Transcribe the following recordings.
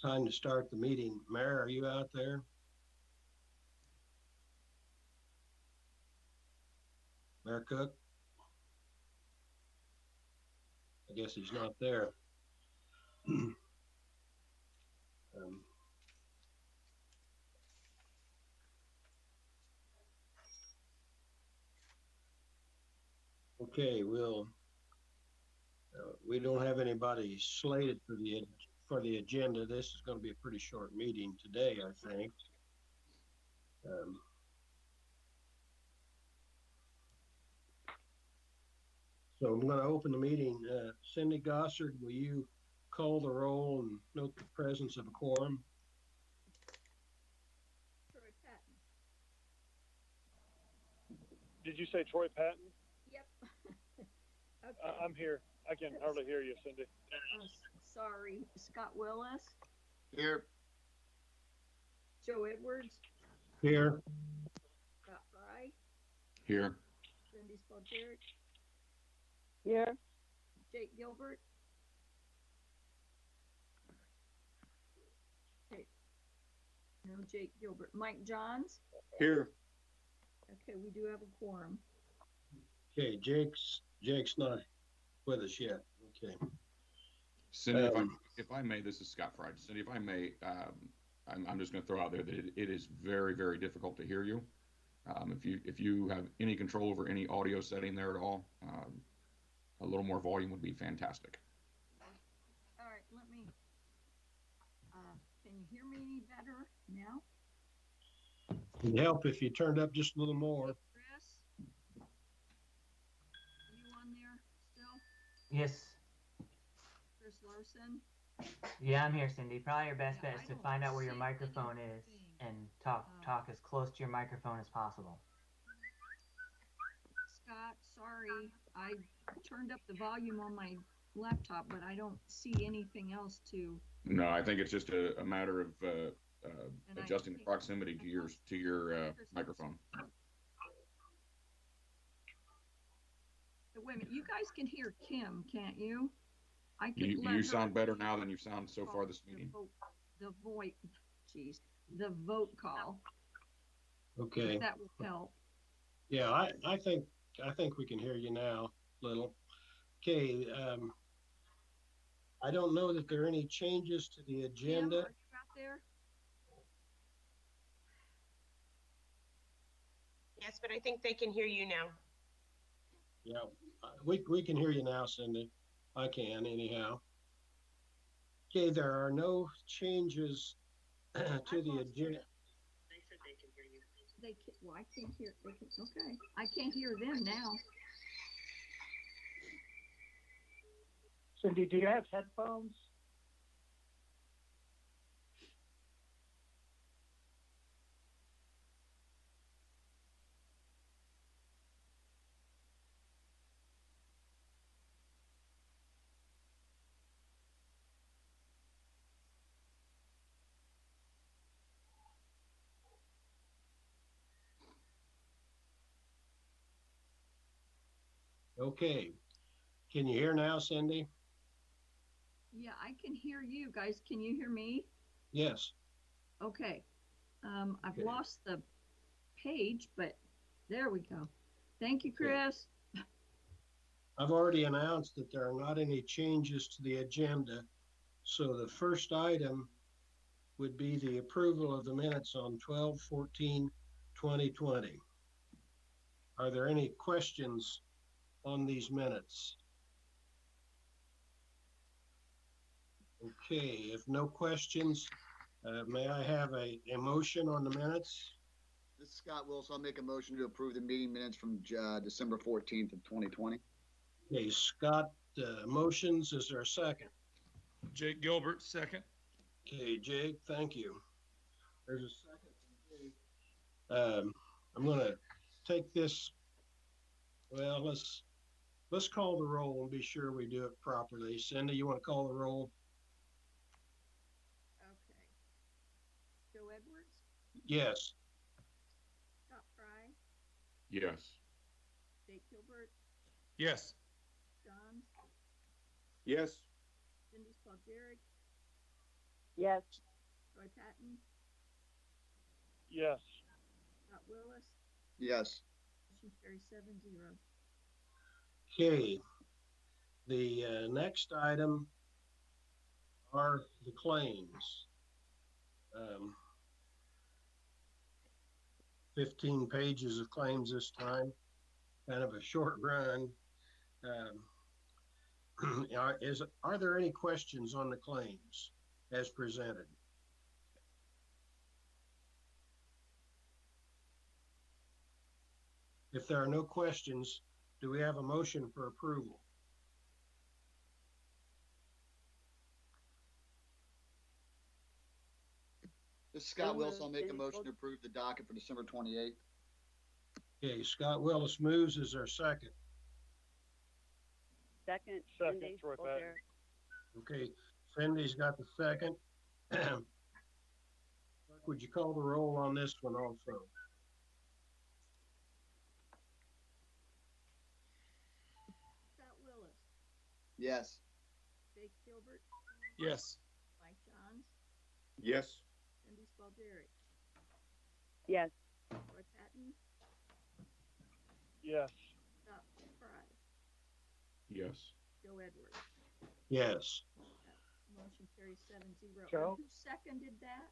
time to start the meeting. Mayor, are you out there? Mayor Cook? I guess he's not there. Okay, we don't have anybody slated for the agenda. This is going to be a pretty short meeting today, I think. So I'm going to open the meeting. Cindy Gossard, will you call the roll and note the presence of a quorum? Troy Patton. Did you say Troy Patton? Yep. Okay. I'm here. I can hardly hear you, Cindy. Sorry. Scott Willis. Here. Joe Edwards. Here. Scott Fry. Here. Cindy Spalgeric. Here. Jake Gilbert. Okay. No, Jake Gilbert. Mike Johns. Here. Okay, we do have a quorum. Okay, Jake's not with us yet. Okay. Cindy, if I may, this is Scott Fry. Cindy, if I may, I'm just going to throw out there that it is very, very difficult to hear you. If you have any control over any audio setting there at all, a little more volume would be fantastic. All right, let me, can you hear me any better now? It'd help if you turned up just a little more. Chris? Are you on there still? Yes. Chris Larson? Yeah, I'm here, Cindy. Probably your best Yeah, bet I is to don't find out where your see microphone is anything. and talk as close to your microphone as possible. Scott, sorry, I turned up the volume on my laptop, but I don't see anything else to. No, I think it's just a matter of adjusting the think- proximity to your microphone. Wait a minute, you guys can hear Kim, can't you? I can. You sound better now than you've sounded so far this meeting. The vote call. Okay. If that will help. Yeah, I think we can hear you now, little. Okay, I don't know that there are any changes to the Kim, agenda. are you out there? Yes, but I think they can hear you now. Yeah, we can hear you now, Cindy. I can anyhow. Okay, there are no changes to the agenda. They said they can hear you. They can, well, I can't hear, they can, okay. I can't hear them now. Cindy, do you have headphones? Okay, can you hear now, Cindy? Yeah, I can hear you guys. Can you hear me? Yes. Okay. I've Okay. lost the page, but there we go. Thank you, Chris. I've already announced that there are not any changes to the agenda. So the first item would be the approval of the minutes on 12/14/2020. Are there any questions on these minutes? Okay, if no questions, may I have a motion on the minutes? This is Scott Willis. I'll make a motion to approve the meeting minutes from December 14th of 2020. Okay, Scott, motions, is there a second? Jake Gilbert, second. Okay, Jake, thank you. There's a second from Jake. I'm gonna take this, well, let's call the roll and be sure we do it properly. Cindy, you wanna call the roll? Okay. Joe Edwards, Yes. Scott Fry, Yes. Jake Gilbert, Yes. John, Yes. Cindy Spalgeric, Yes. Troy Patton, Yes. Scott Willis, Yes. motion carries 7-0. Okay, the next item are the claims. 15 pages of claims this time, kind of a short run. Are there any questions on the claims as presented? If there are no questions, do we have a motion for approval? This is Scott Wilson. I'll make a motion to approve the docket for December 28th. Okay, Scott Willis moves. Is there a second? Second, Second, Cindy. Troy Bolger. Patton. Okay, Cindy's got the second. Clerk, would you call the roll on this one also? Scott Willis, Yes. Jake Gilbert, Yes. Mike Johns, Yes. Cindy Spalgeri, Yes. Troy Patton, Yes. Scott Fry, Yes. Joe Edwards. Yes. Motion carries 7-0. Joe? Who seconded that?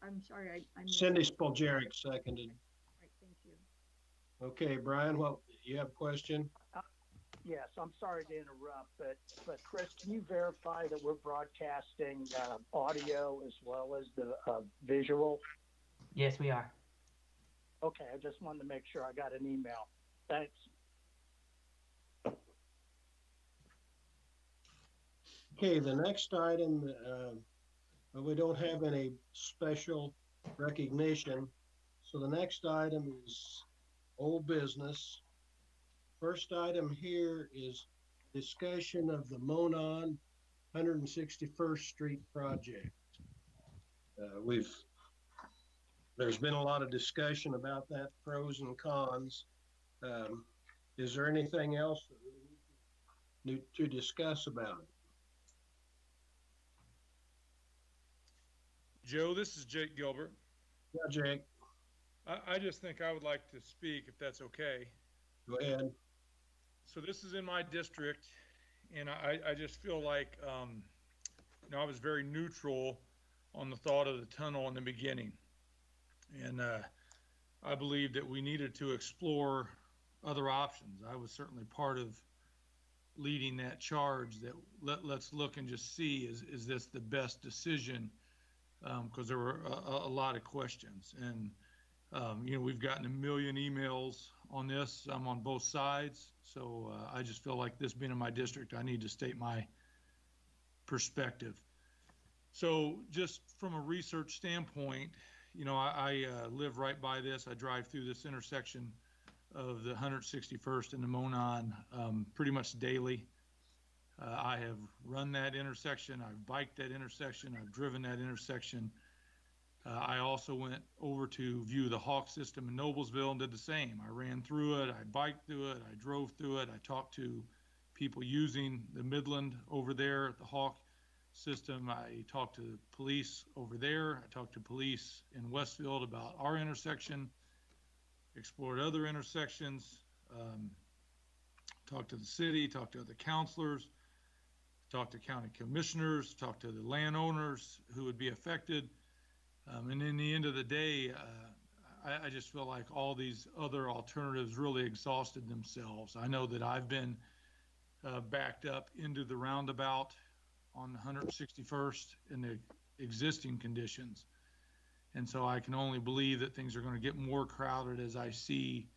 I'm sorry, I missed Cindy it. Spalgeric seconded. Right, thank you. Okay, Brian, what, you have a question? Yes, I'm sorry to interrupt, but Chris, can you verify that we're broadcasting audio as well as the visual? Yes, we are. Okay, I just wanted to make sure I got an email. Thanks. Okay, the next item, we don't have any special recognition. So the next item is old business. First item here is discussion of the Monon 161st Street project. There's been a lot of discussion about that, pros and cons. Is there anything else that we need to discuss about it? Joe, this is Jake Gilbert. Yeah, Jake, I just think I would like to speak, if that's okay. go ahead. So this is in my district, and I just feel like, I was very neutral on the thought of the tunnel in the beginning. And I believe that we needed to explore other options. I was certainly part of leading that charge that let's look and just see, is this the best decision? Because there were a lot of questions. And, we've gotten a million emails on this. I'm on both sides. So I just feel like this being in my district, I need to state my perspective. So just from a research standpoint, I live right by this. I drive through this intersection of the 161st and the Monon pretty much daily. I have run that intersection. I've biked that intersection. I've driven that intersection. I also went over to view the Hawk system in Noblesville and did the same. I ran through it. I biked through it. I drove through it. I talked to people using the Midland over there at the Hawk system. I talked to police over there. I talked to police in Westfield about our intersection, explored other intersections, talked to the city, talked to other counselors, talked to county commissioners, talked to the landowners who would be affected. And in the end of the day, I just feel like all these other alternatives really exhausted themselves. I know that I've been backed up into the roundabout on 161st in the existing conditions. And so I can only believe that things are going to get more crowded as I see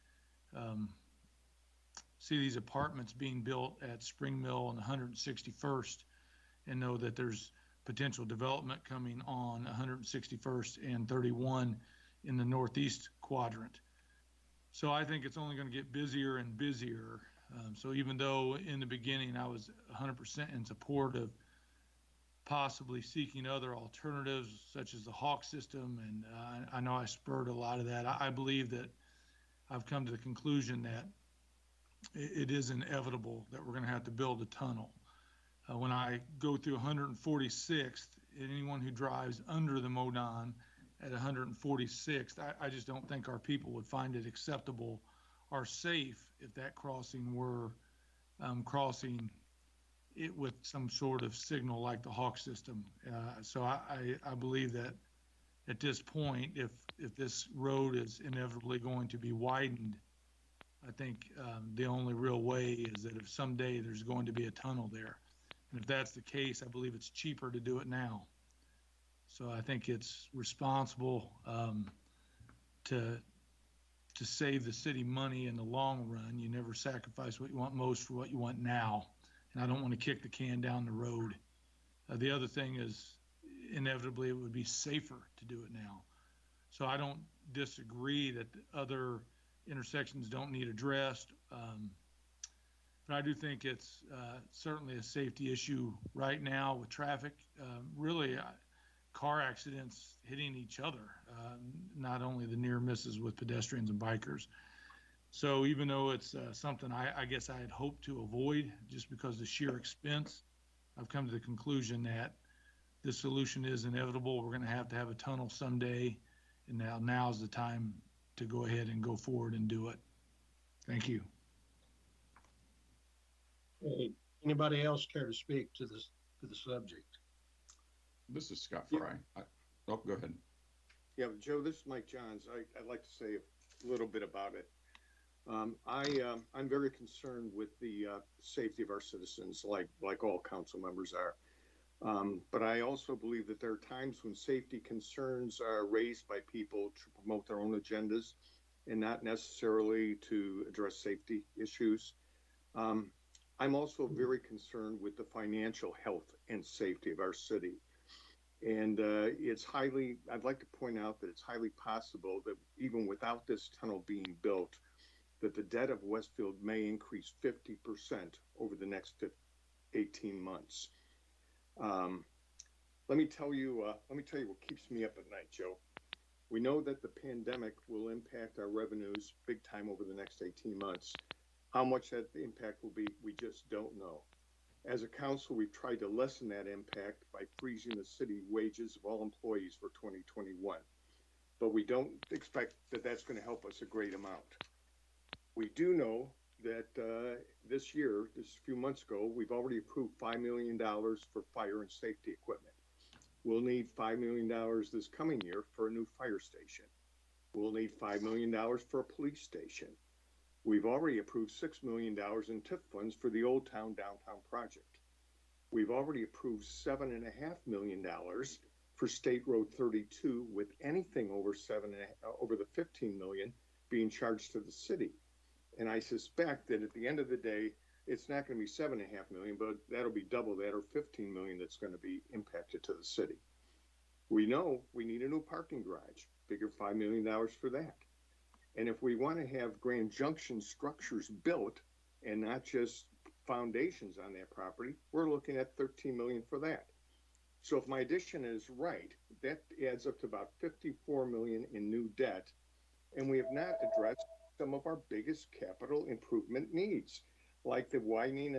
these apartments being built at Spring Mill and 161st, and know that there's potential development coming on 161st and 31 in the northeast quadrant. So I think it's only going to get busier and busier. So even though in the beginning I was 100% in support of possibly seeking other alternatives such as the Hawk system, and I know I spurred a lot of that, I believe that I've come to the conclusion that it is inevitable that we're going to have to build a tunnel. when I go through 146th, anyone who drives under the MoDON at 146th, I just don't think our people would find it acceptable or safe if that crossing were crossing it with some sort of signal like the Hawk system. So I believe that at this point, if this road is inevitably going to be widened, I think the only real way is that if someday there's going to be a tunnel there. And if that's the case, I believe it's cheaper to do it now. So I think it's responsible to save the city money in the long run. You never sacrifice what you want most for what you want now. And I don't want to kick the can down the road. The other thing is, inevitably, it would be safer to do it now. So I don't disagree that other intersections don't need addressed. But I do think it's certainly a safety issue right now with traffic. Really, car accidents hitting each other, not only the near misses with pedestrians and bikers. So even though it's something I guess I had hoped to avoid just because of the sheer expense, I've come to the conclusion that the solution is inevitable. We're going to have a tunnel someday, and now's the time to go ahead and go forward and do it. Thank you. Okay. Anybody else care to speak to the subject? This is Scott Fry. Go ahead. Yeah, Joe, this is Mike Johns. I'd like to say a little bit about it. I'm very concerned with the safety of our citizens, like all council members are. But I also believe that there are times when safety concerns are raised by people to promote their own agendas and not necessarily to address safety issues. I'm also very concerned with the financial health and safety of our city. And I'd like to point out that it's highly possible that even without this tunnel being built, that the debt of Westfield may increase 50% over the next 18 months. Let me tell you what keeps me up at night, Joe. We know that the pandemic will impact our revenues big time over the next 18 months. How much that impact will be, we just don't know. As a council, we've tried to lessen that impact by freezing the city wages of all employees for 2021. But we don't expect that that's going to help us a great amount. We do know that this year, just a few months ago, we've already approved $5 million for fire and safety equipment. We'll need $5 million this coming year for a new fire station. We'll need $5 million for a police station. We've already approved $6 million in TIF funds for the Old Town Downtown project. We've already approved $7.5 million for State Road 32, with anything over the 15 million being charged to the city. And I suspect that at the end of the day, it's not going to be $7.5 million, but that'll be double that, or 15 million that's going to be impacted to the city. We know we need a new parking garage, figure $5 million for that. And if we want to have Grand Junction structures built and not just foundations on that property, we're looking at 13 million for that. So if my addition is right, that adds up to about 54 million in new debt. And we have not addressed some of our biggest capital improvement needs, like the widening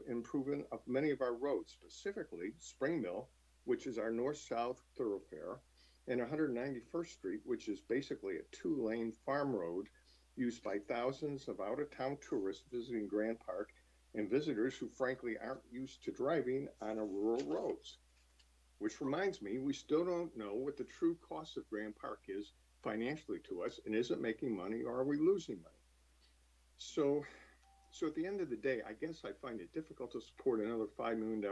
improvement of many of our roads, specifically Spring Mill, which is our north-south thoroughfare, and 191st Street, which is basically a 2-lane farm road used by thousands of out-of-town tourists visiting Grand Park and visitors who frankly aren't used to driving on a rural roads. Which reminds me, we still don't know what the true cost of Grand Park is financially to us, and is it making money or are we losing money? So at the end of the day, I guess I find it difficult to support another $5 million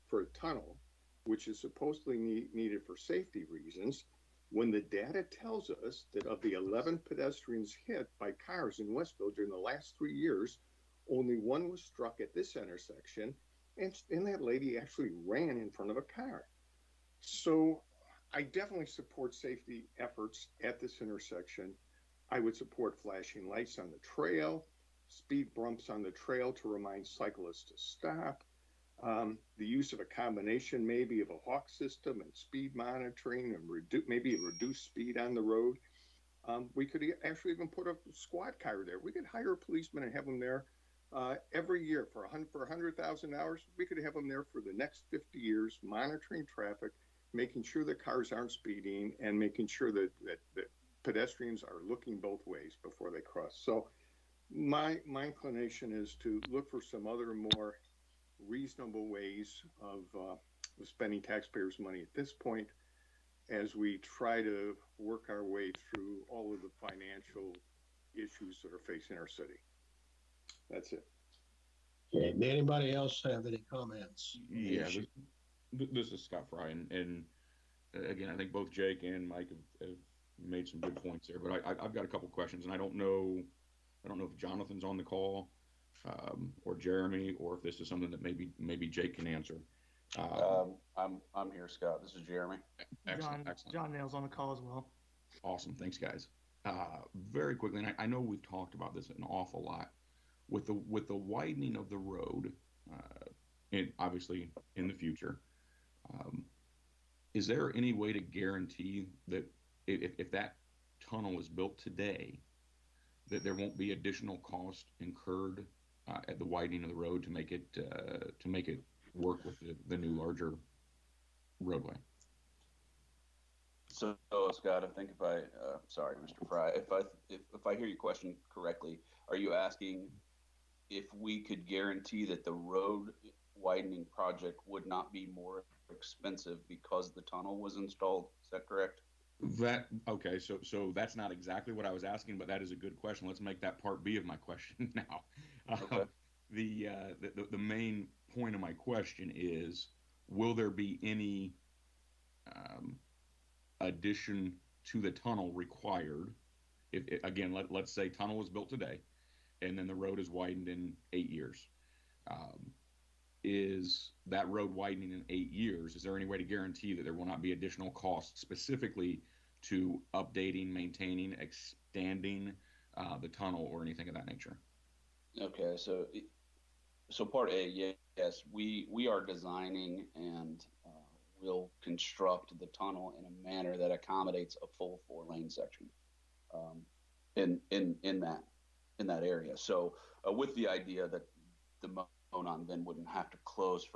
for a tunnel, which is supposedly needed for safety reasons, when the data tells us that of the 11 pedestrians hit by cars in Westfield during the last 3 years, only one was struck at this intersection, and that lady actually ran in front of a car. So I definitely support safety efforts at this intersection. I would support flashing lights on the trail, speed bumps on the trail to remind cyclists to stop, the use of a combination maybe of a Hawk system and speed monitoring and maybe reduce speed on the road. We could actually even put a squad car there. We could hire a policeman and have them there every year for $100,000, we could have them there for the next 50 years, monitoring traffic, making sure that cars aren't speeding, and making sure that pedestrians are looking both ways before they cross. So my inclination is to look for some other more reasonable ways of spending taxpayers' money at this point, as we try to work our way through all of the financial issues that are facing our city. That's it. Okay, did anybody else have any comments? Yeah, this is Scott Fry, and again, I think both Jake and Mike have made some good points there, but I've got a couple questions, and I don't know if Jonathan's on the call, or Jeremy, or if this is something that maybe Jake can answer. I'm here, Scott. This is Jeremy. Excellent. John Nail's on the call as well. Awesome. Thanks, guys. Very quickly, and I know we've talked about this an awful lot with the widening of the road, and obviously in the future. Is there any way to guarantee that if that tunnel is built today, that there won't be additional cost incurred at the widening of the road to make it work with the new larger roadway? So, Scott, I think sorry, Mr. Fry, if I hear your question correctly, are you asking if we could guarantee that the road widening project would not be more expensive because the tunnel was installed? Is that correct? Okay, so that's not exactly what I was asking, but that is a good question. Let's make that part B of my question now. Okay. The main point of my question is, will there be any addition to the tunnel required if again, let's say tunnel was built today and then the road is widened in 8 years? Is that road widening in 8 years? Is there any way to guarantee that there will not be additional costs specifically to updating, maintaining, extending the tunnel or anything of that nature? Okay, so part A, yes, we are designing and will construct the tunnel in a manner that accommodates a full 4-lane section in that area. So with the idea that the Monon then wouldn't have to close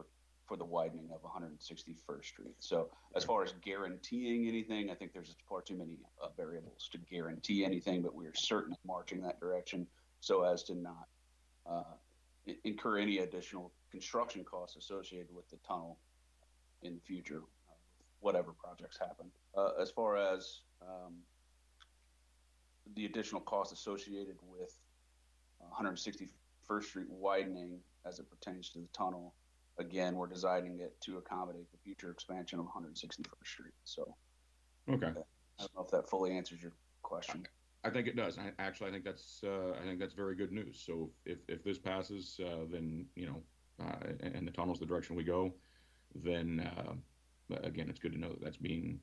for the widening of 161st Street. So as far as guaranteeing anything, I think there's far too many variables to guarantee anything, but we're certainly marching that direction so as to not incur any additional construction costs associated with the tunnel in the future, whatever projects happen. As far as the additional costs associated with 161st Street widening as it pertains to the tunnel, again, we're designing it to accommodate the future expansion of 161st Street. So, okay, I don't know if that fully answers your question. I think it does. I think that's very good news. So if this passes, then and the tunnel's the direction we go, then again, it's good to know that that's being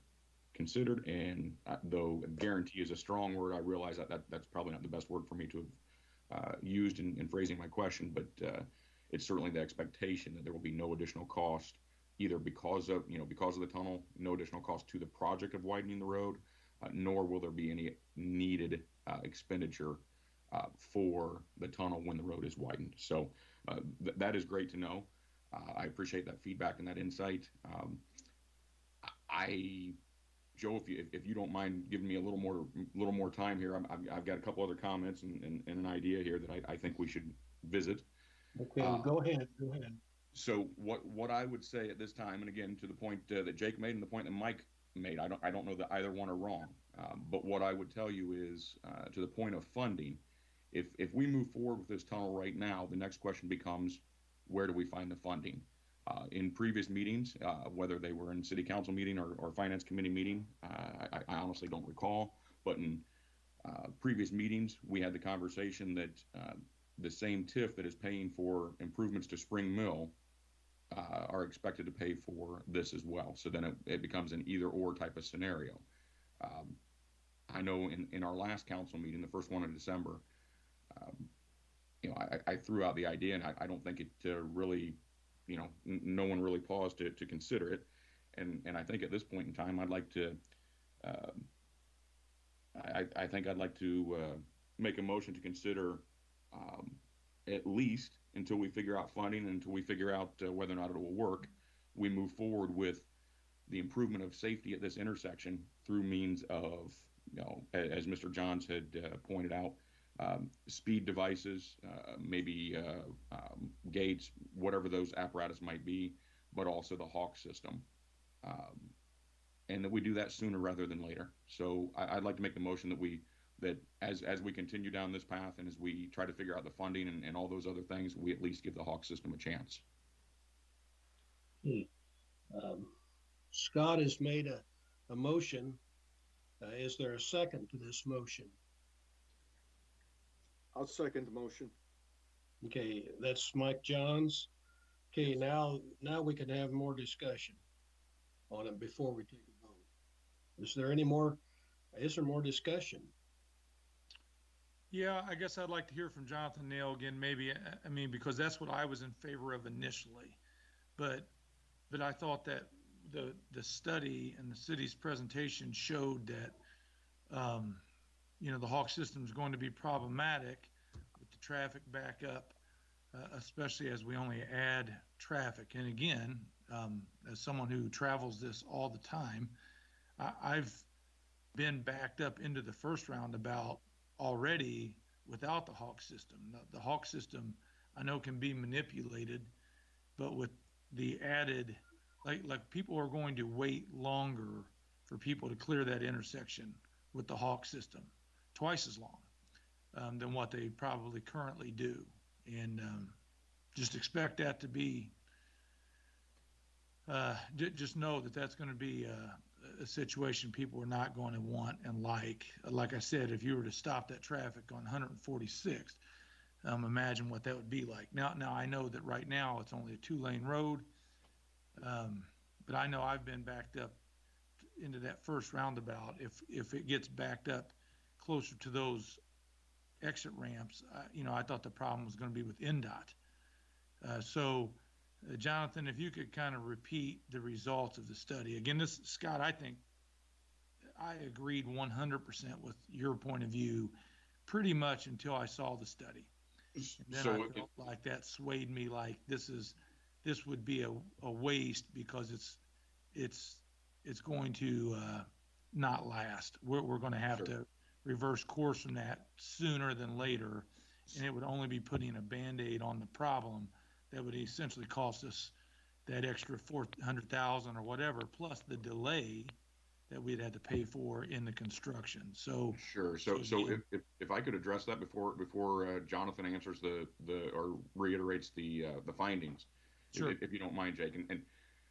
considered. And though guarantee is a strong word, I realize that's probably not the best word for me to have used in phrasing my question, but it's certainly the expectation that there will be no additional cost, either because of the tunnel, no additional cost to the project of widening the road, nor will there be any needed expenditure for the tunnel when the road is widened. So that is great to know. I appreciate that feedback and that insight. Joe, if you don't mind giving me a little more time here, I've got a couple other comments and an idea here that I think we should visit. Okay, go ahead. So what I would say at this time, and again to the point that Jake made and the point that Mike made, I don't know that either one are wrong, but what I would tell you is to the point of funding, if we move forward with this tunnel right now, the next question becomes, where do we find the funding? In previous meetings, whether they were in city council meeting or finance committee meeting, I honestly don't recall, but in previous meetings, we had the conversation that the same TIF that is paying for improvements to Spring Mill are expected to pay for this as well. So then it becomes an either or type of scenario. I know in our last council meeting, the first one in December, I threw out the idea, and I don't think it really, no one really paused to consider it. And I think at this point in time, I'd like to, I think I'd like to make a motion to consider at least until we figure out funding and until we figure out whether or not it will work, we move forward with the improvement of safety at this intersection through means of, as Mr. Johns had pointed out, speed devices, maybe gates, whatever those apparatus might be, but also the Hawk system. And that we do that sooner rather than later. So I'd like to make the motion that as we continue down this path and as we try to figure out the funding and all those other things, we at least give the Hawk system a chance. Scott has made a motion. Is there a second to this motion? I'll second the motion. Okay, that's Mike Johns. Okay, now we can have more discussion on it before we take a vote. Is there more discussion? Yeah, I guess I'd like to hear from Jonathan Nail again, maybe, I mean, because that's what I was in favor of initially. But I thought that the study and the city's presentation showed that, the Hawk system is going to be problematic with the traffic backup, especially as we only add traffic. And again, as someone who travels this all the time, I've been backed up into the first roundabout already without the Hawk system. The Hawk system I know can be manipulated, but with the added, like people are going to wait longer for people to clear that intersection with the Hawk system, twice as long than what they probably currently do. And just expect that to be, just know that that's going to be a situation people are not going to want and like I said, if you were to stop that traffic on 146th, imagine what that would be like. Now I know that right now it's only a 2-lane road, but I know I've been backed up into that first roundabout. If it gets backed up closer to those exit ramps, I thought the problem was going to be with NDOT. So Jonathan, if you could kind of repeat the results of the study. Again, Scott, I think I agreed 100% with your point of view pretty much until I saw the study. And then I felt like that swayed me, like this would be a waste because it's going to not last. We're going to have to reverse course from that sooner than later, and it would only be putting a Band-Aid on the problem that would essentially cost us that extra $400,000 or whatever, plus the delay that we'd had to pay for in the construction. So sure. So if I could address that before Jonathan answers or reiterates the findings, sure. if you don't mind, Jake, and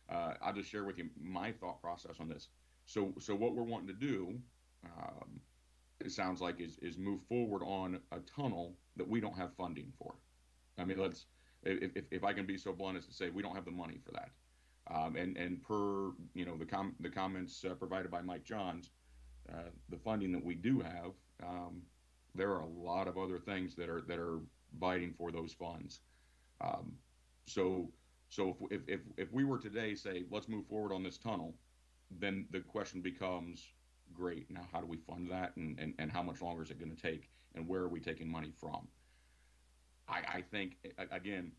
I'll just share with you my thought process on this. So what we're wanting to do, it sounds like is move forward on a tunnel that we don't have funding for. I mean, if I can be so blunt as to say we don't have the money for that, and per the comments provided by Mike Johns, the funding that we do have, there are a lot of other things that are biting for those funds. So if we were today say let's move forward on this tunnel, then the question becomes, great, now how do we fund that, and how much longer is it going to take, and where are we taking money from? I think, again,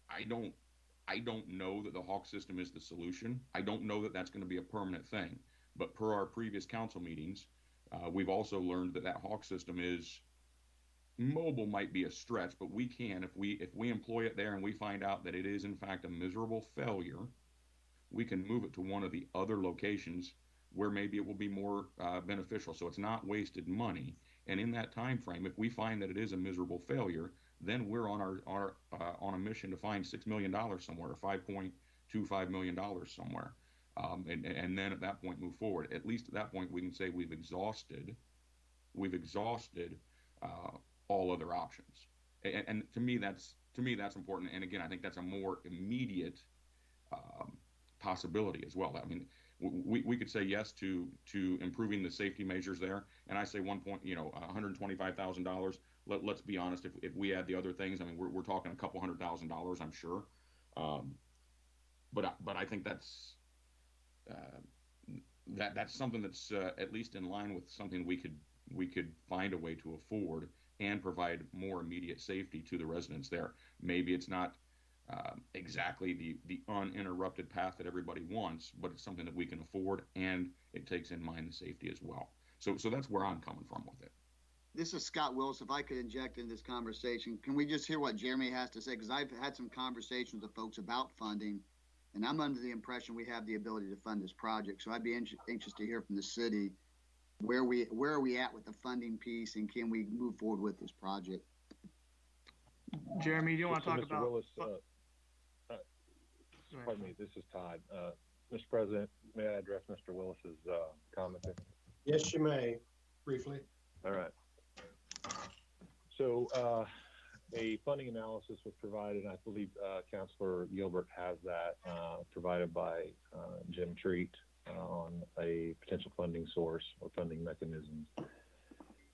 I don't know that the Hawk system is the solution. I don't know that that's going to be a permanent thing. But per our previous council meetings, we've also learned that Hawk system is mobile, might be a stretch, but we can, if we employ it there and we find out that it is in fact a miserable failure, we can move it to one of the other locations where maybe it will be more beneficial. So it's not wasted money. And in that time frame, if we find that it is a miserable failure, then we're on on a mission to find $6 million somewhere, or $5.25 million somewhere, and then at that point move forward. At least at that point we can say we've exhausted all other options. And to me that's important. And again, I think that's a more immediate possibility as well. I mean, we could say yes to improving the safety measures there, and I say $125,000. Let's be honest. If we add the other things, I mean, we're talking a couple $100,000, I'm sure. But I think that's something that's at least in line with something we could find a way to afford and provide more immediate safety to the residents there. Maybe it's not exactly the uninterrupted path that everybody wants, but it's something that we can afford, and it takes in mind the safety as well. So that's where I'm coming from with it. This is Scott Willis. If I could inject in this conversation, can we just hear what Jeremy has to say? Because I've had some conversations with folks about funding, and I'm under the impression we have the ability to fund this project. So I'd be anxious to hear from the city where are we at with the funding piece, and can we move forward with this project? Jeremy, do you want to talk Mr. about? Willis, pardon me, this is Todd. Mr. President, may I address Mr. Willis's comment? Yes, you may, briefly. All right. So a funding analysis was provided, and I believe Councilor Gilbert has that, provided by Jim Treat on a potential funding source or funding mechanisms.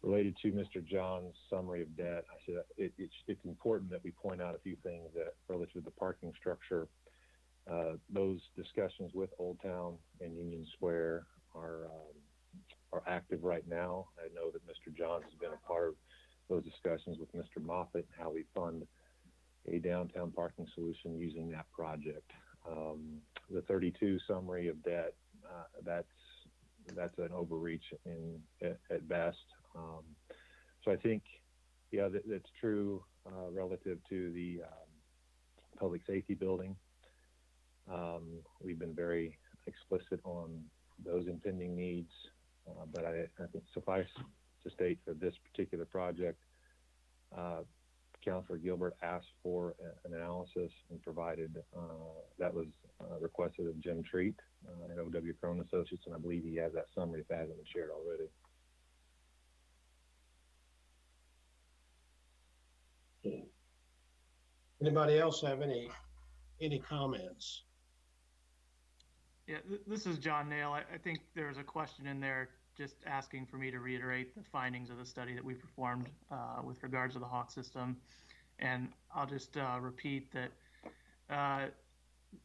Related to Mr. John's summary of debt, I said it's important that we point out a few things that relative to the parking structure. Those discussions with Old Town and Union Square are active right now. I know that Mr. Johns has been a part of those discussions with Mr. Moffett, how we fund a downtown parking solution using that project. The 32 summary of debt, that's an overreach at best. So I think, yeah, that's true relative to the public safety building. We've been very explicit on those impending needs, but I think suffice to state for this particular project, Councilor Gilbert asked for an analysis and provided that was requested of Jim Treat and O.W. Crone Associates, and I believe he has that summary if it hasn't been shared already. Anybody else have any comments? Yeah, this is John Nail. I think there's a question in there just asking for me to reiterate the findings of the study that we performed with regards to the Hawk system. And I'll just repeat that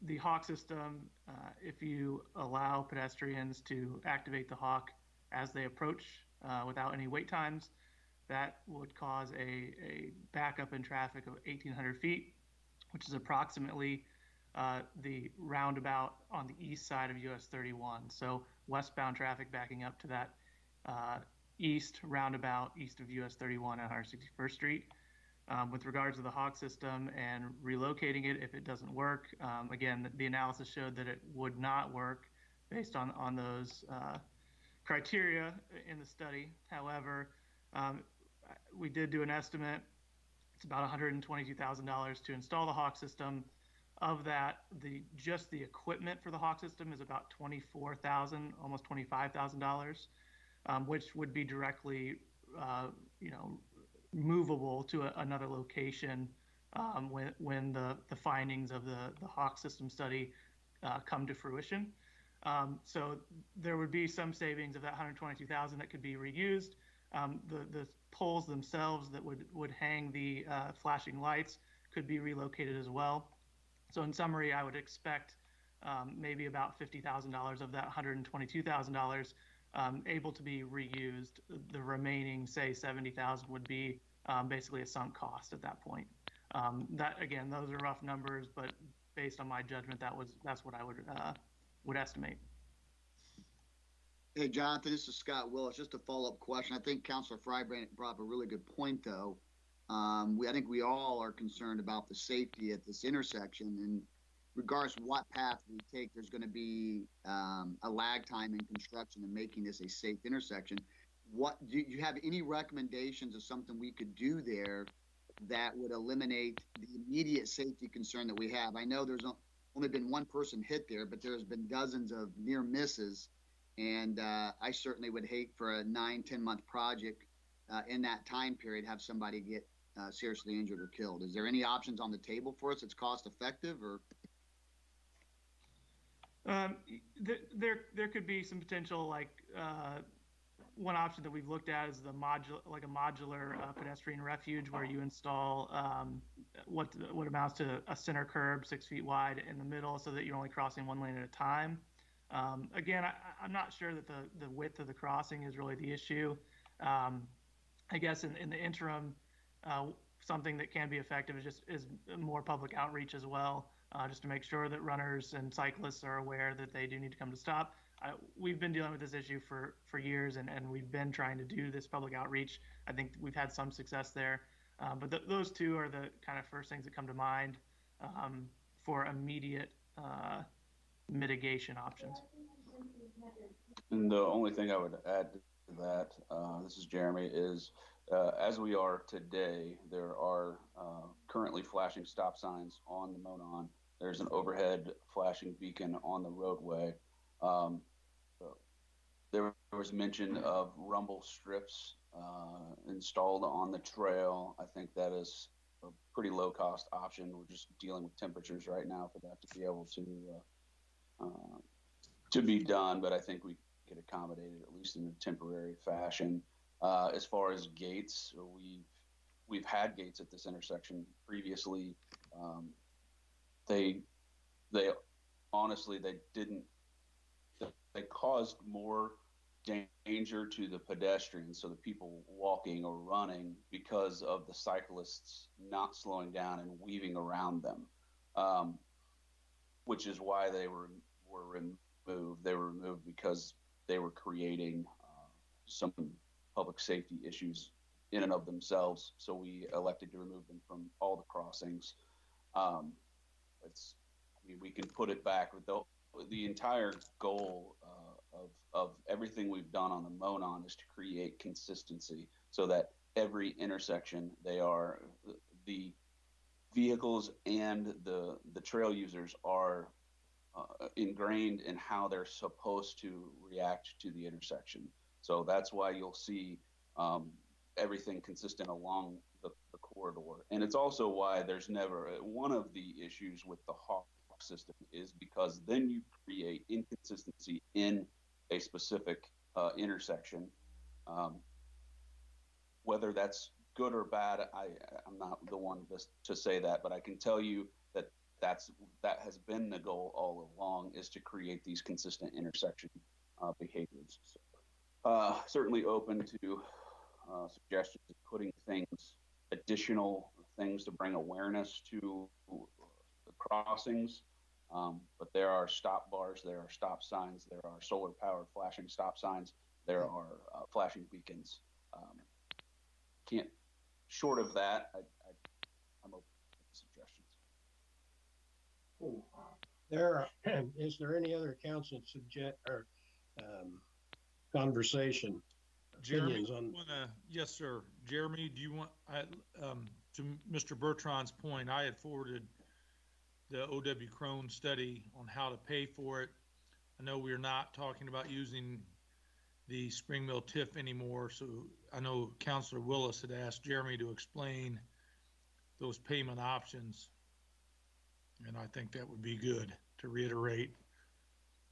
the Hawk system, if you allow pedestrians to activate the Hawk as they approach without any wait times, that would cause a backup in traffic of 1,800 feet, which is approximately the roundabout on the east side of US 31. So westbound traffic backing up to that east roundabout east of US 31 at 161st Street. With regards to the Hawk system and relocating it, if it doesn't work, again, the analysis showed that it would not work based on those criteria in the study. However, we did do an estimate. It's about $122,000 to install the Hawk system. Of that, just the equipment for the Hawk system is about $24,000, almost $25,000, which would be directly, movable to another location when the findings of the Hawk system study come to fruition. So there would be some savings of that $122,000 that could be reused. The poles themselves that would hang the flashing lights could be relocated as well. So in summary, I would expect maybe about $50,000 of that $122,000 able to be reused. The remaining, say, $70,000 would be basically a sunk cost at that point. That again, those are rough numbers, but based on my judgment, that's what I would estimate. Hey, Jonathan, this is Scott Willis. Just a follow-up question. I think Councilor Frybrand brought up a really good point, though. I think we all are concerned about the safety at this intersection, and regardless of what path we take, there's going to be a lag time in construction and making this a safe intersection. What do you have any recommendations of something we could do there that would eliminate the immediate safety concern that we have? I know there's only been one person hit there, but there's been dozens of near misses, and I certainly would hate for a 9-10 month project in that time period have somebody get seriously injured or killed. Is there any options on the table for us that's cost effective, or? There could be some potential, like one option that we've looked at is a modular pedestrian refuge where you install what amounts to a center curb 6 feet wide in the middle, so that you're only crossing one lane at a time. Again, I'm not sure that the width of the crossing is really the issue. I guess in the interim, something that can be effective is more public outreach as well, just to make sure that runners and cyclists are aware that they do need to come to stop. We've been dealing with this issue for years, and we've been trying to do this public outreach. I think we've had some success there, but those two are the kind of first things that come to mind for immediate mitigation options. And the only thing I would add to that, this is Jeremy, is as we are today, there are currently flashing stop signs on the Monon. There's an overhead flashing beacon on the roadway. There was mention of rumble strips installed on the trail. I think that is a pretty low cost option. We're just dealing with temperatures right now for that to be able to be done, but I think we could accommodate it at least in a temporary fashion. As far as gates, we've had gates at this intersection previously. They honestly, they caused more danger to the pedestrians, so the people walking or running, because of the cyclists not slowing down and weaving around them, which is why they were removed. They were removed because they were creating some public safety issues in and of themselves. So we elected to remove them from all the crossings. We can put it back with the entire goal of everything we've done on the Monon is to create consistency so that every intersection the vehicles and the trail users are ingrained in how they're supposed to react to the intersection. So that's why you'll see everything consistent along the corridor. And it's also why there's never one of the issues with the Hawk system is because then you create inconsistency in a specific intersection. Whether that's good or bad, I'm not the one to say that, but I can tell you that has been the goal all along, is to create these consistent intersection behaviors. So, certainly open to suggestions of putting additional things to bring awareness to the crossings. But there are stop bars, there are stop signs, there are solar powered flashing stop signs, there are flashing beacons. Short of that, I'm open to suggestions. Is there any other council conversation? Jeremy, On... yes, sir. Jeremy, do you want, to Mr. Bertrand's point, I had forwarded the O.W. Crone study on how to pay for it. I know we're not talking about using the Spring Mill TIF anymore, so I know Councilor Willis had asked Jeremy to explain those payment options, and I think that would be good to reiterate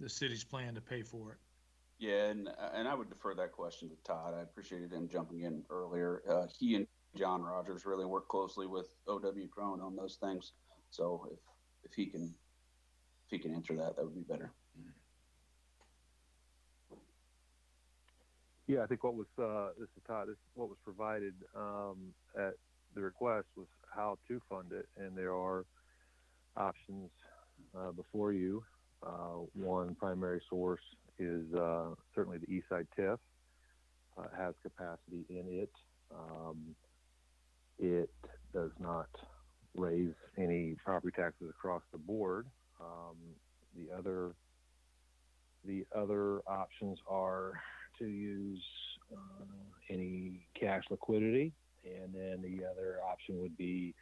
the city's plan to pay for it. Yeah, and I would defer that question to Todd. I appreciated him jumping in earlier. He and John Rogers really work closely with O.W. Crone on those things, so if he can answer that, that would be better. Yeah, I think what was this is Todd. What was provided at the request was how to fund it, and there are options before you. One primary source is certainly the Eastside TIF. Has capacity in it. It does not raise any property taxes across the board. The other options are to use any cash liquidity, and then the other option would be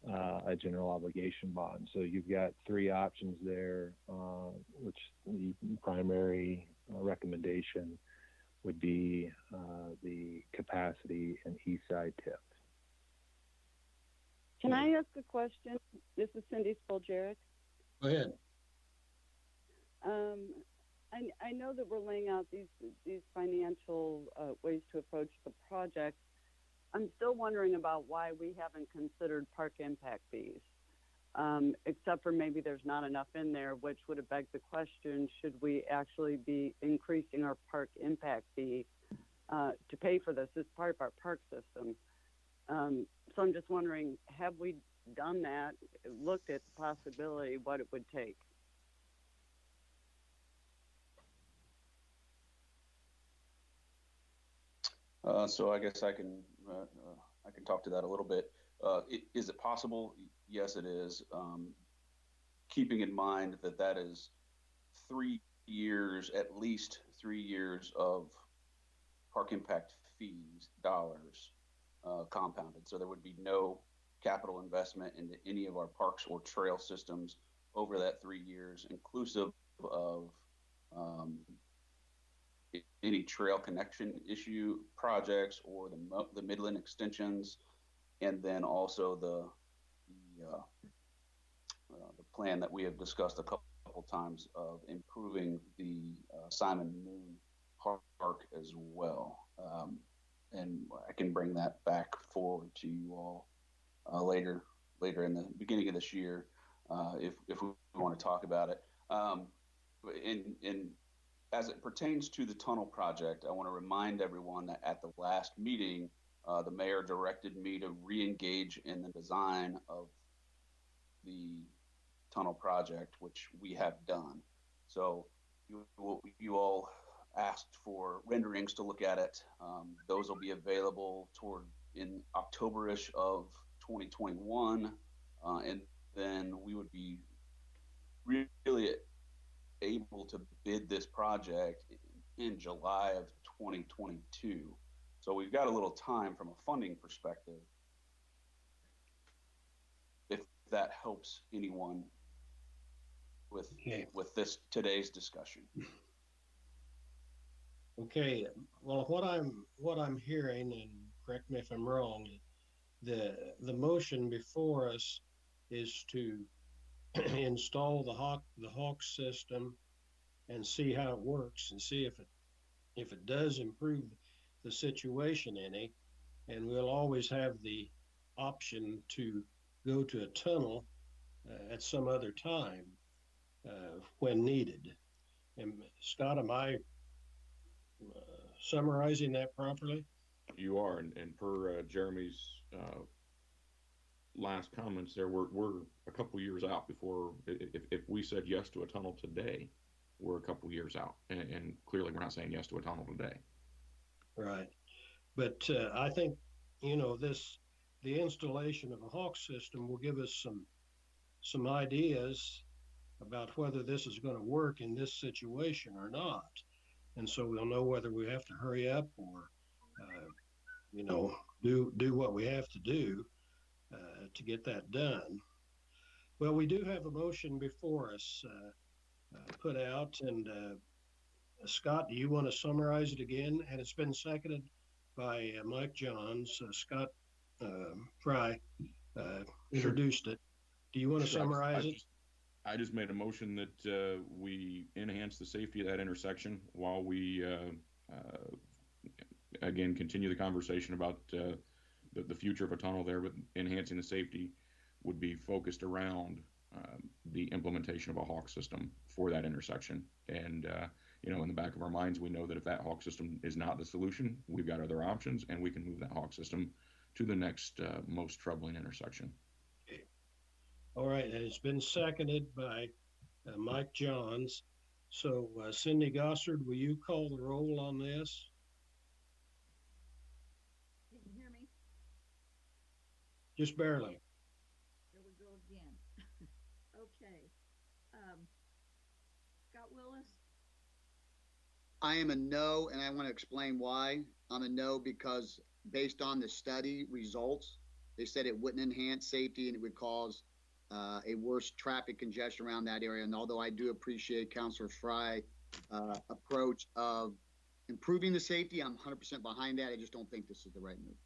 a general obligation bond. So you've got three options there, which the primary recommendation would be the capacity and Eastside TIF. Can I ask a question? This is Cindy Spoljaric. Go ahead. I know that we're laying out these financial ways to approach the project. I'm still wondering about why we haven't considered park impact fees, except for maybe there's not enough in there, which would have begged the question, should we actually be increasing our park impact fee to pay for this. It's part of our park system. So I'm just wondering, have we done that, looked at the possibility, what it would take? So I guess I can talk to that a little bit. Is it possible? Yes, it is. Keeping in mind that that is 3 years, at least 3 years of park impact fees, dollars, compounded. So there would be no capital investment into any of our parks or trail systems over that 3 years, inclusive of any trail connection issue projects or the Midland extensions, and then also the plan that we have discussed a couple times of improving the Simon Moon Park as well. And I can bring that back forward to you all later in the beginning of this year if we want to talk about it. And as it pertains to the tunnel project, I want to remind everyone that at the last meeting, the mayor directed me to re-engage in the design of the tunnel project, which we have done. So you all asked for renderings to look at it. Those will be available in October-ish of 2021. And then we would be really able to bid this project in July of 2022. So we've got a little time from a funding perspective, if that helps anyone with today's discussion. Okay, well, what I'm hearing, and correct me if I'm wrong, the motion before us is to install the Hawk system and see how it works and see if it does improve the situation any, and we'll always have the option to go to a tunnel at some other time when needed. And Scott, am I summarizing that properly? You are, and per Jeremy's last comments there, we're a couple years out before, if we said yes to a tunnel today, we're a couple years out, and clearly we're not saying yes to a tunnel today. Right, but I think the installation of a Hawk system will give us some ideas about whether this is going to work in this situation or not, and so we'll know whether we have to hurry up or do what we have to do to get that done. Well, we do have a motion before us put out, and Scott, do you want to summarize it again? And it's been seconded by Mike Johns. Scott Fry introduced it. Do you want to summarize it? I just made a motion that we enhance the safety of that intersection while we again continue the conversation about the future of a tunnel there, but enhancing the safety would be focused around the implementation of a Hawk system for that intersection. And in the back of our minds, we know that if that Hawk system is not the solution, we've got other options, and we can move that Hawk system to the next most troubling intersection. Okay. All right, and it's been seconded by Mike Johns. So Cindy Gossard, will you call the roll on this? Can you hear me? Just barely. There we go again. Okay. Scott Willis? I am a no, and I want to explain why. I'm a no because based on the study results, they said it wouldn't enhance safety and it would cause a worse traffic congestion around that area. And although I do appreciate Councilor Fry's approach of improving the safety, I'm 100% behind that. I just don't think this is the right move.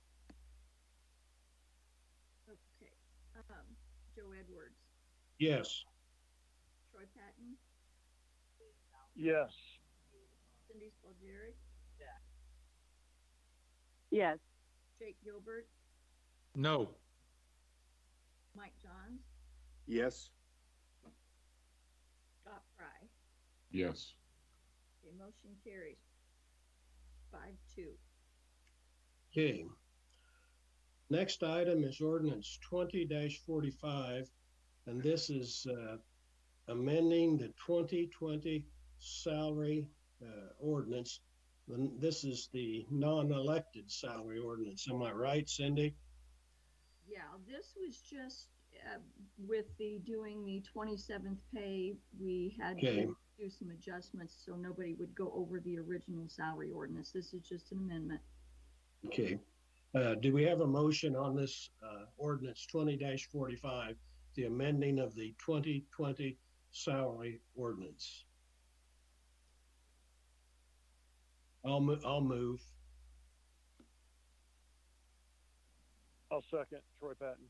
Okay. Joe Edwards? Yes. Troy Patton? Yes. Cindy Spalgeri? Yes. Jake Gilbert? No. Mike Johns? Yes. Scott Fry? Yes. Okay, motion carries 5-2. Okay. Next item is ordinance 20-45, and this is amending the 2020 salary ordinance. And this is the non-elected salary ordinance. Am I right, Cindy? Yeah, this was just with the doing the 27th pay, we had Okay. to do some adjustments so nobody would go over the original salary ordinance. This is just an amendment. Okay. Do we have a motion on this ordinance 20-45, the amending of the 2020 salary ordinance? I'll move. I'll second. Troy Patton.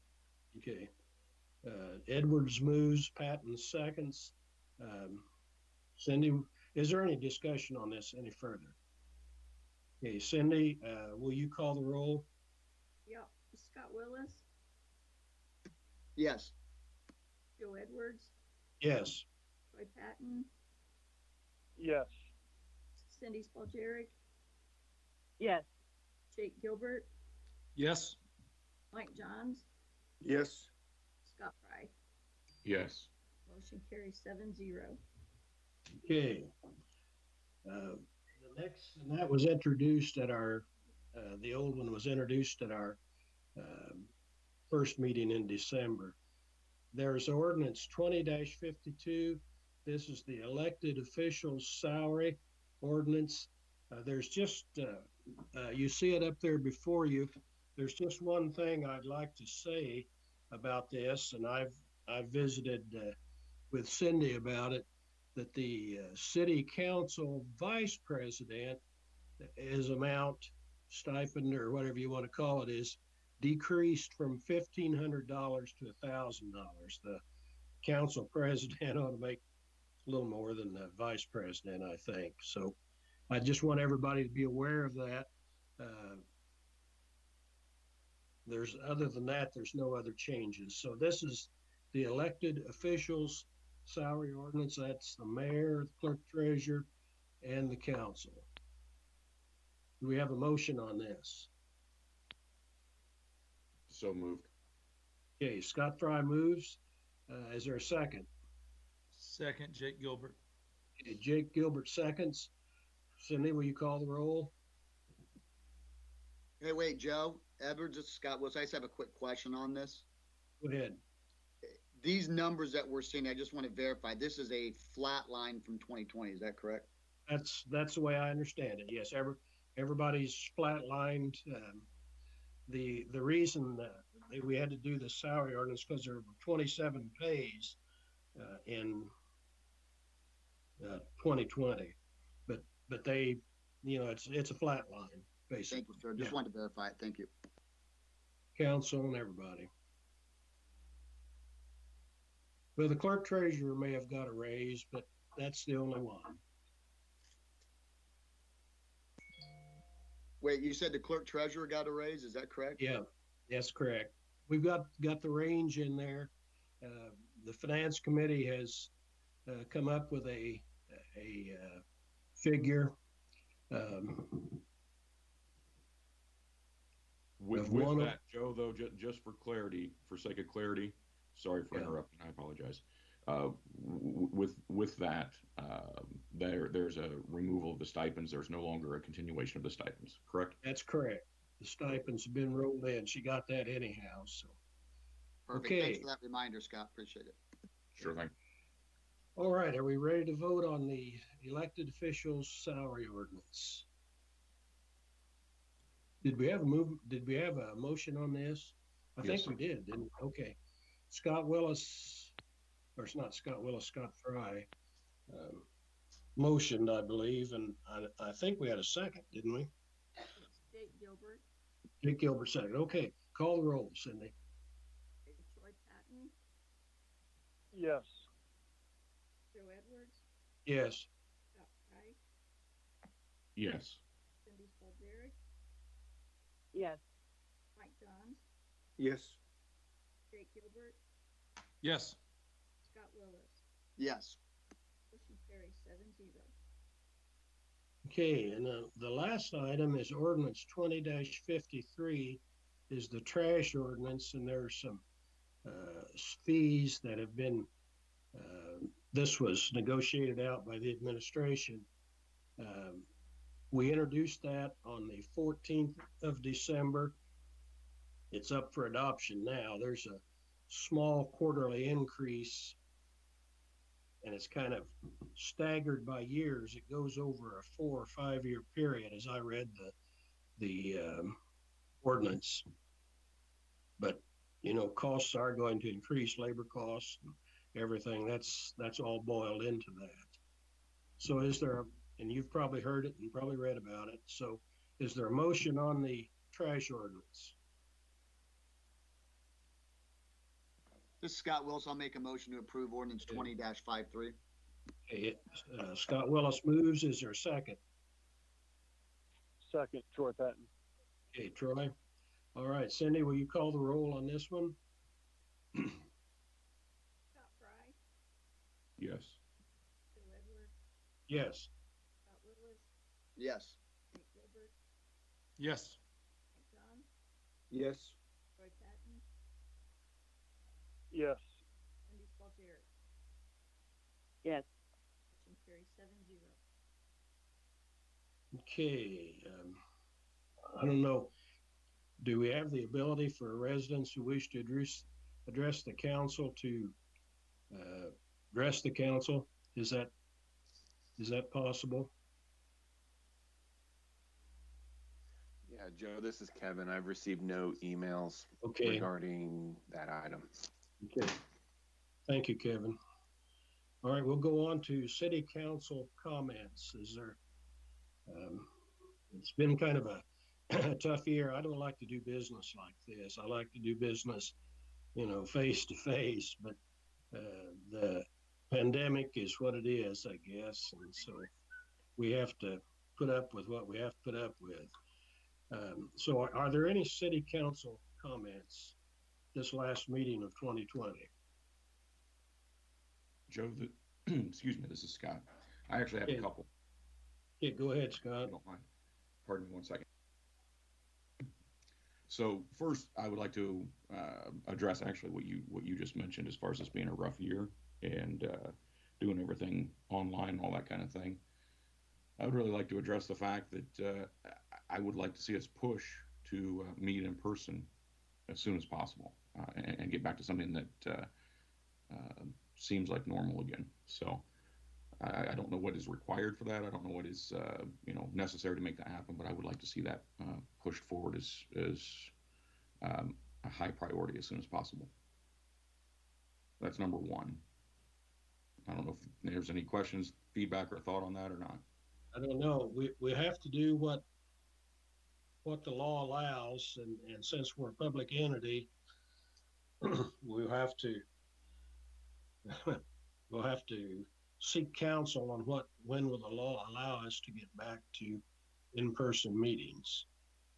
Okay. Edwards moves, Patton seconds. Cindy, is there any discussion on this any further? Okay, Cindy, will you call the roll? Yep. Scott Willis, Yes. Joe Edwards, Yes. Troy Patton, Yes. Cindy Spalgeric, Yes. Jake Gilbert, Yes. Mike Johns, Yes. Scott Fry. Yes. Motion carries 7-0. Okay. The next, and that was introduced at our, the old one was introduced at our first meeting in December. There's ordinance 20-52. This is the elected officials salary ordinance. There's just, you see it up there before you. There's just one thing I'd like to say about this, and I've visited with Cindy about it, that the city council vice president, his amount, stipend, or whatever you want to call it, is decreased from $1,500 to $1,000. The council president ought to make a little more than the vice president, I think. So I just want everybody to be aware of that. Other than that, there's no other changes. So this is the elected officials salary ordinance. That's the mayor, the clerk treasurer, and the council. Do we have a motion on this? So moved. Okay, Scott Fry moves. Is there a second? Second, Jake Gilbert. Okay, Jake Gilbert seconds. Cindy, will you call the roll? Hey, wait, Joe Edwards, this is Scott Willis. I just have a quick question on this. Go ahead. These numbers that we're seeing, I just want to verify, this is a flat line from 2020, is that correct? That's the way I understand it. Yes, everybody's flatlined. The reason that we had to do the salary ordinance because there were 27 pays in 2020, but they, it's a flat line basically. Thank you, sir. Just wanted to verify it. Thank you. Council and everybody. Well, the clerk treasurer may have got a raise, but that's the only one. Wait, you said the clerk treasurer got a raise, is that correct? Yeah, that's correct. We've got the range in there. The finance committee has come up with a figure. With that, Joe, though, just for clarity, for sake of clarity, sorry for interrupting, I apologize. With that, there's a removal of the stipends. There's no longer a continuation of the stipends, correct? That's correct. The stipends have been rolled in. She got that anyhow, so. Perfect. Okay. Thanks for that reminder, Scott. Appreciate it. Sure thing. All right, are we ready to vote on the elected officials salary ordinance? Did we have a motion on this? I think we did, didn't we? Okay. Scott Willis, or it's not Scott Willis, Scott Fry, motioned, I believe, and I think we had a second, didn't we? It's Jake Gilbert, Jake Gilbert second. Okay, call the roll, Cindy. Troy Patton, Yes. Joe Edwards, Yes. Scott Fry, Yes. Cindy Spalgeric, Yes. Mike Johns, Yes. Jake Gilbert, Yes. Scott Willis. Yes. Motion carries 7-0. Okay, and the last item is ordinance 20-53 is the trash ordinance, and there's some fees that have been, this was negotiated out by the administration. We introduced that on the 14th of December. It's up for adoption now. There's a small quarterly increase, and it's kind of staggered by years. It goes over a 4 or 5 year period, as I read the ordinance. But you know, costs are going to increase, labor costs, and everything. That's all boiled into that. So is there, and you've probably heard it and probably read about it. So is there a motion on the trash ordinance? This is Scott Wills. I'll make a motion to approve ordinance 20-53. Okay, Scott Willis moves. Is there a second? Second, Troy Patton. Okay, Troy. All right, Cindy, will you call the roll on this one? Scott Fry, Yes. Joe Edwards, Yes. Scott Willis, Yes. Nate Gilbert, Yes. Nate John, Yes. Troy Patton, Yes. Cindy Spaltieri. Yes. Motion carries 7-0. Okay, I don't know. Do we have the ability for residents who wish to address the council to address the council? Is that possible? Yeah, Joe, this is Kevin. I've received no emails regarding that item. Okay. Thank you, Kevin. All right, we'll go on to city council comments. Is there, it's been kind of a tough year. I don't like to do business like this. I like to do business, you know, face to face, but the pandemic is what it is, I guess. And so we have to put up with what we have to put up with. So are there any city council comments this last meeting of 2020? Joe, excuse me, this is Scott. I actually have a couple. Yeah, go ahead, Scott. Don't mind. Pardon me 1 second. So first, I would like to address actually what you just mentioned as far as this being a rough year and doing everything online and all that kind of thing. I would really like to address the fact that I would like to see us push to meet in person as soon as possible and get back to something that seems like normal again. So I don't know what is required for that. I don't know what is necessary to make that happen, but I would like to see that pushed forward as a high priority as soon as possible. That's number one. I don't know if there's any questions, feedback, or thought on that or not. I don't know. We have to do what the law allows, and since we're a public entity, we'll have to seek counsel on when will the law allow us to get back to in-person meetings.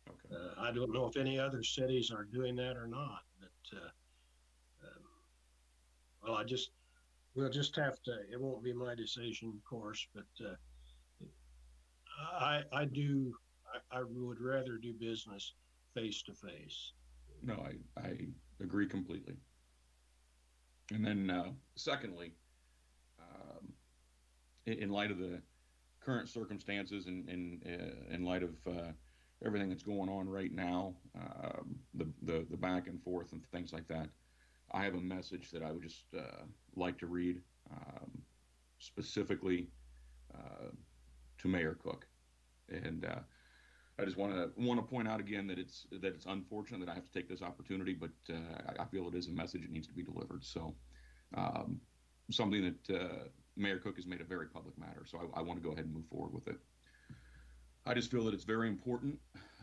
Okay. I don't know if any other cities are doing that or not, but well, we'll just have to. It won't be my decision, of course, but I would rather do business face to face. No, I agree completely. And then secondly, in light of the current circumstances and in light of everything that's going on right now, the back and forth and things like that, I have a message that I would just like to read specifically to Mayor Cook. And I just want to point out again that it's unfortunate that I have to take this opportunity, but I feel it is a message that needs to be delivered. So something that Mayor Cook has made a very public matter. So I want to go ahead and move forward with it. I just feel that it's very important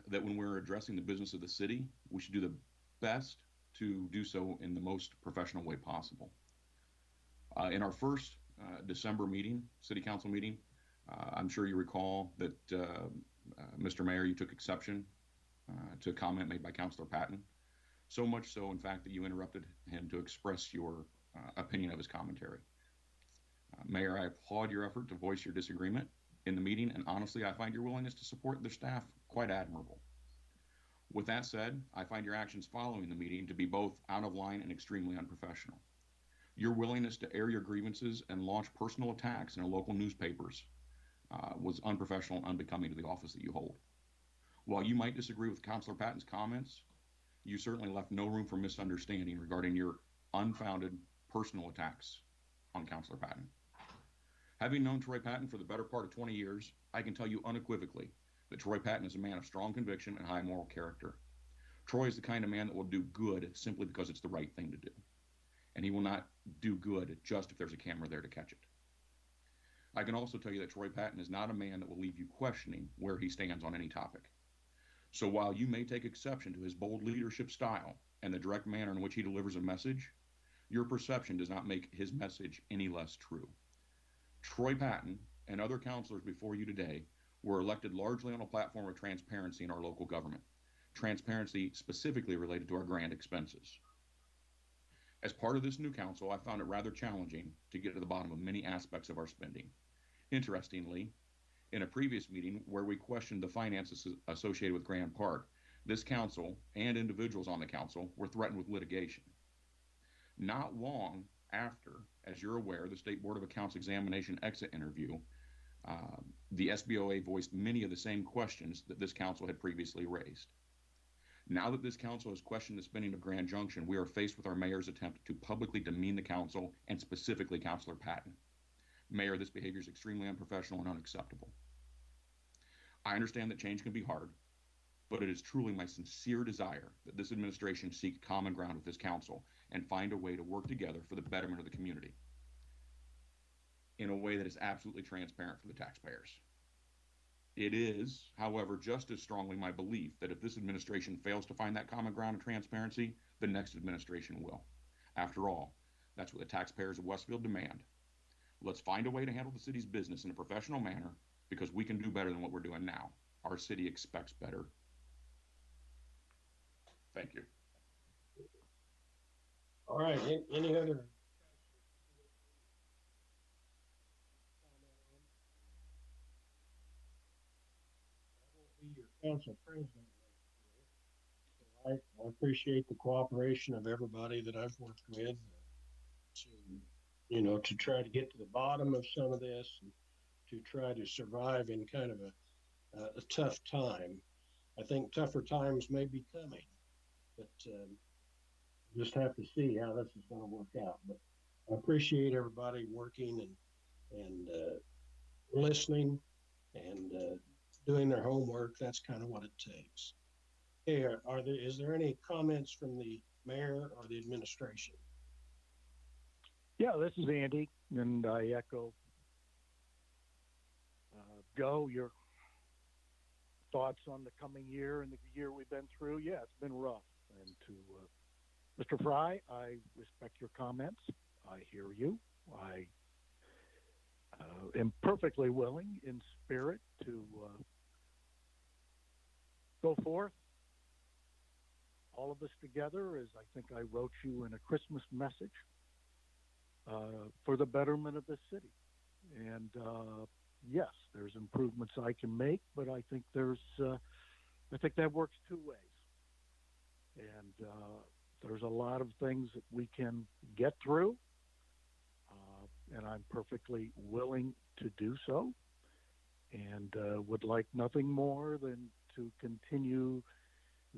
that when we're addressing the business of the city, we should do the best to do so in the most professional way possible. In our first December meeting, city council meeting, I'm sure you recall that Mr. Mayor, you took exception to a comment made by Councilor Patton. So much so, in fact, that you interrupted him to express your opinion of his commentary. Mayor, I applaud your effort to voice your disagreement in the meeting, and honestly, I find your willingness to support the staff quite admirable. With that said, I find your actions following the meeting to be both out of line and extremely unprofessional. Your willingness to air your grievances and launch personal attacks in our local newspapers was unprofessional and unbecoming to the office that you hold. While you might disagree with Councilor Patton's comments, you certainly left no room for misunderstanding regarding your unfounded personal attacks on Councilor Patton. Having known Troy Patton for the better part of 20 years, I can tell you unequivocally that Troy Patton is a man of strong conviction and high moral character. Troy is the kind of man that will do good simply because it's the right thing to do. And he will not do good just if there's a camera there to catch it. I can also tell you that Troy Patton is not a man that will leave you questioning where he stands on any topic. So while you may take exception to his bold leadership style and the direct manner in which he delivers a message, your perception does not make his message any less true. Troy Patton and other councilors before you today were elected largely on a platform of transparency in our local government, transparency specifically related to our grant expenses. As part of this new council, I found it rather challenging to get to the bottom of many aspects of our spending. Interestingly, in a previous meeting where we questioned the finances associated with Grand Park, this council and individuals on the council were threatened with litigation. Not long after, as you're aware, the State Board of Accounts examination exit interview, the SBOA voiced many of the same questions that this council had previously raised. Now that this council has questioned the spending of Grand Junction, we are faced with our mayor's attempt to publicly demean the council and specifically Councilor Patton. Mayor, this behavior is extremely unprofessional and unacceptable. I understand that change can be hard, but it is truly my sincere desire that this administration seek common ground with this council and find a way to work together for the betterment of the community in a way that is absolutely transparent for the taxpayers. It is, however, just as strongly my belief that if this administration fails to find that common ground and transparency, the next administration will. After all, that's what the taxpayers of Westfield demand. Let's find a way to handle the city's business in a professional manner because we can do better than what we're doing now. Our city expects better. Thank you. All right, any other? I will be your council president next year. So I appreciate the cooperation of everybody that I've worked with to try to get to the bottom of some of this and to try to survive in kind of a tough time. I think tougher times may be coming, but just have to see how this is going to work out. But I appreciate everybody working and listening and doing their homework. That's kind of what it takes. Hey, is there any comments from the mayor or the administration? Yeah, this is Andy, and I echo Joe, your thoughts on the coming year and the year we've been through. Yeah, it's been rough. And to Mr. Fry, I respect your comments. I hear you. I am perfectly willing in spirit to go forth, all of us together, as I think I wrote you in a Christmas message, for the betterment of this city. And yes, there's improvements I can make, but I think I think that works two ways. And there's a lot of things that we can get through, and I'm perfectly willing to do so, and would like nothing more than to continue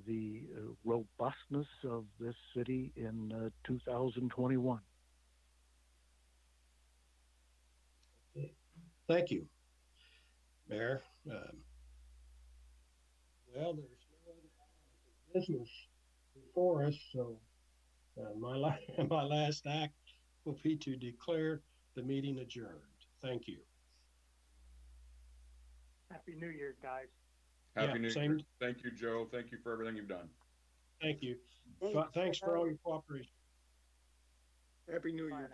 the robustness of this city in 2021. Thank you, Mayor. Well, there's no other business before us, so my last act will be to declare the meeting adjourned. Thank you. Happy New Year, guys. Happy New Year. Thank you, Joe. Thank you for everything you've done. Thank you. Thanks for all your cooperation. Happy New Year,